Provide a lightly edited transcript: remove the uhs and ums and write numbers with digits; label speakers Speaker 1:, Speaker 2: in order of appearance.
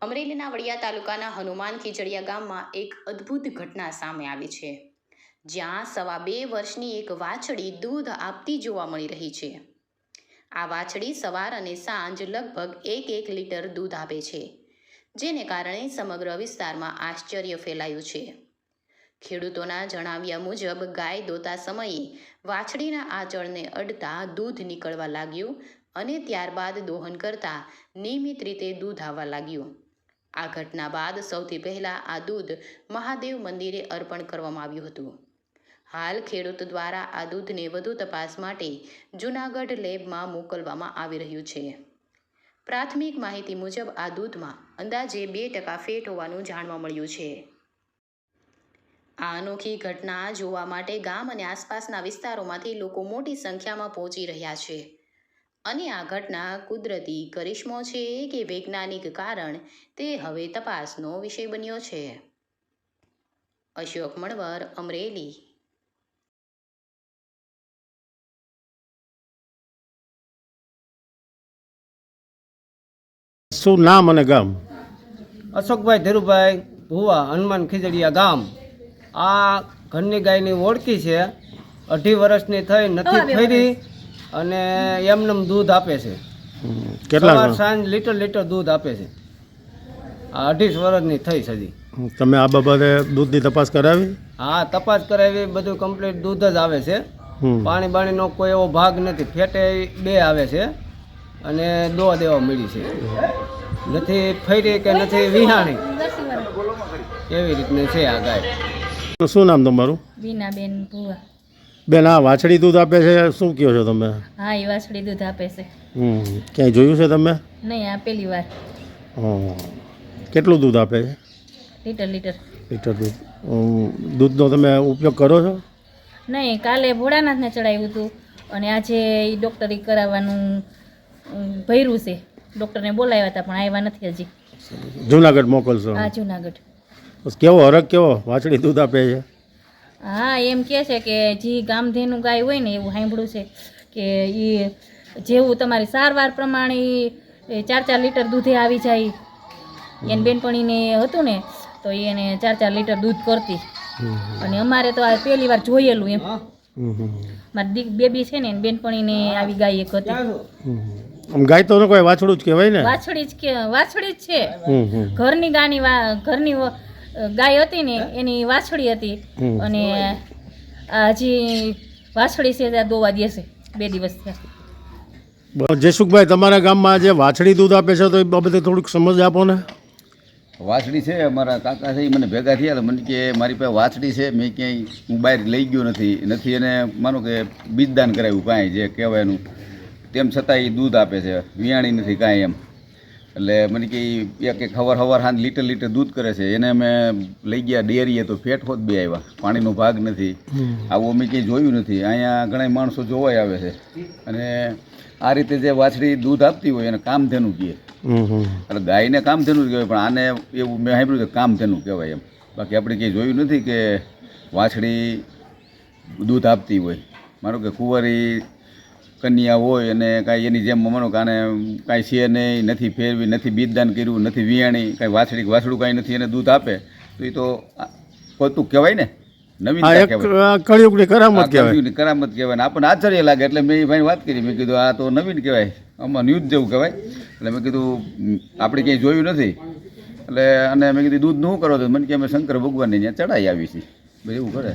Speaker 1: અમરેલીના વડિયા તાલુકાના હનુમાન ખીજડીયા ગામમાં એક અદ્ભુત ઘટના સામે આવી છે, જ્યાં 2.5 વર્ષની એક વાછડી દૂધ આપતી જોવા મળી રહી છે। આ વાછડી સવાર અને સાંજ લગભગ 1 લીટર દૂધ આપે છે, જેને કારણે સમગ્ર વિસ્તારમાં આશ્ચર્ય ફેલાયું છે। ખેડૂતોના જણાવ્યા મુજબ ગાય દોતા સમયે વાછડીના આંચળને અડતા દૂધ નીકળવા લાગ્યું અને ત્યારબાદ દોહન કરતા નિયમિત રીતે દૂધ આવવા લાગ્યું। આ ઘટના બાદ સૌથી પહેલાં આ દૂધ મહાદેવ મંદિરે અર્પણ કરવામાં આવ્યું હતું। હાલ ખેડૂત દ્વારા આ દૂધને વધુ તપાસ માટે જૂનાગઢ લેબમાં મોકલવામાં આવી રહ્યું છે। પ્રાથમિક માહિતી મુજબ આ દૂધમાં અંદાજે 2% ફેટ હોવાનું જાણવા મળ્યું છે। આ અનોખી ઘટના જોવા માટે ગામ અને આસપાસના વિસ્તારોમાંથી લોકો મોટી સંખ્યામાં પહોંચી રહ્યા છે અને આ ઘટના કુદરતી કરિશ્મો છે કે વૈજ્ઞાનિક કારણ તે હવે તપાસનો વિષય બન્યો છે। અશોક મણવર, અમરેલી।
Speaker 2: શું નામ અને ગામ?
Speaker 3: અશોકભાઈ ધીરુભાઈ ભુવા, હનુમાન ખીજડીયા ગામ। આ ઘરની ગાયની ઓળખી છે, 2.5 વર્ષની થઈ, નથી ફરી અને એમનેમ દૂધ આપે છે।
Speaker 2: કેટલા
Speaker 3: સાંજ લીટર દૂધ આપે છે। આ 2.5 વર્ષની થઈ સજી।
Speaker 2: તમે આ બાબતે દૂધની તપાસ કરાવી?
Speaker 3: હા, તપાસ કરાવી, બધું કમ્પ્લીટ દૂધ જ આવે છે। પાણી બાણીનો કોઈ એવો ભાગ નથી, ફેટે 2 આવે છે અને દોવા દેવા મળી છે, નથી ફરી કે નથી વિહાણી, એવી રીતની છે આ ગાય।
Speaker 2: શું નામ તમારું?
Speaker 4: બીનાબેન ભુવા।
Speaker 2: બેન, આ વાછડી દૂધ આપે છે, શું કહો છો તમે?
Speaker 4: હા, એ વાછડી દૂધ આપે છે।
Speaker 2: ક્યાંય જોયું છે તમે?
Speaker 4: નહીં, આ પહેલી વાર।
Speaker 2: કેટલું દૂધ આપે છે?
Speaker 4: લીટર
Speaker 2: દૂધ। દૂધનો તમે ઉપયોગ કરો છો?
Speaker 4: નહીં, કાલે ભોળાનાથને ચડાવ્યું હતું અને આજે એ ડૉક્ટરી કરાવવાનું ભર્યું છે। ડૉક્ટરને બોલાવ્યા હતા પણ આવ્યા નથી હજી।
Speaker 2: જુનાગઢ મોકલશો?
Speaker 4: હા, જુનાગઢ।
Speaker 2: કેવો હરખ, કેવો વાછડી દૂધ આપે છે?
Speaker 4: હા, એમ કહે છે કે જે ગામધેનું ગાય હોય ને, એવું સાંભળ્યું છે કે એ જેવું તમારી સારવાર પ્રમાણે 4 લીટર દૂધે આવી જાય। એને બેનપણીને હતું ને તો એને 4 લીટર દૂધ કરતી અને અમારે તો આ પહેલી વાર જોયેલું એમ। મારી બેબી છે ને, બેનપણીને આવી ગાય એક હતી।
Speaker 2: ગાય તો કોઈ વાછડું જ કહેવાય ને?
Speaker 4: વાછડી જ છે। ઘરની ઘરની ગાય હતી ને, એની વાછડી હતી અને આ હજી વાછડી છે ત્યાં દોવા દેશે 2 દિવસ થયા।
Speaker 2: જયસુખભાઈ, તમારા ગામમાં જે વાછડી દૂધ આપે છે તો એ બાબતે થોડુંક સમજ આપો ને।
Speaker 5: વાછડી છે, અમારા કાકા છે, મને ભેગા થયા મને કે મારી પાસે વાછડી છે, મેં ક્યાંય હું બહાર લઈ ગયો નથી એને માનો કે બીજદાન કરાવ્યું કાંઈ જે કહેવાય એનું, તેમ છતાં એ દૂધ આપે છે, વિયાણી નથી કાંઈ એમ। એટલે મને કે એક હવાર હાંજ લીટર દૂધ કરે છે। એને અમે લઈ ગયા ડેરીએ તો ફેટ હોત 2 આવ્યા, પાણીનો ભાગ નથી। આવું અમે કંઈ જોયું નથી। અહીંયા ઘણા માણસો જોવાય આવે છે અને આ રીતે જે વાછડી દૂધ આપતી હોય એને કામધેનું કહે। એટલે ગાયને કામધેનું કહેવાય, પણ આને એવું મેં સાંભળ્યું કે કામધેનું કહેવાય એમ। બાકી આપણે કંઈ જોયું નથી કે વાછડી દૂધ આપતી હોય। માનો કે કુંવારી કન્યા હોય અને કાંઈ એની જેમ માનો કે આને કાંઈ છે નહીં, નથી ફેરવી, નથી બીજદાન કર્યું, નથી વિયાણી, કાંઈ વાછડું કાંઈ નથી, એને દૂધ આપે તો એ તો કૌતુક કહેવાય ને, નવીનતા કહેવાય,
Speaker 2: કળિયુગની કરામત
Speaker 5: કહેવાય ને આપણને આશ્ચર્ય લાગે। એટલે મેં એ ભાઈ વાત કરી, મેં કીધું આ તો નવીન કહેવાય, આમાં ન્યૂઝ જેવું કહેવાય। એટલે મેં કીધું આપણે ક્યાંય જોયું નથી, એટલે અને મેં કીધું દૂધનું શું કરો તો મને કે અમે શંકર ભગવાનને ત્યાં ચડાવી આવી છીએ, એવું કરે।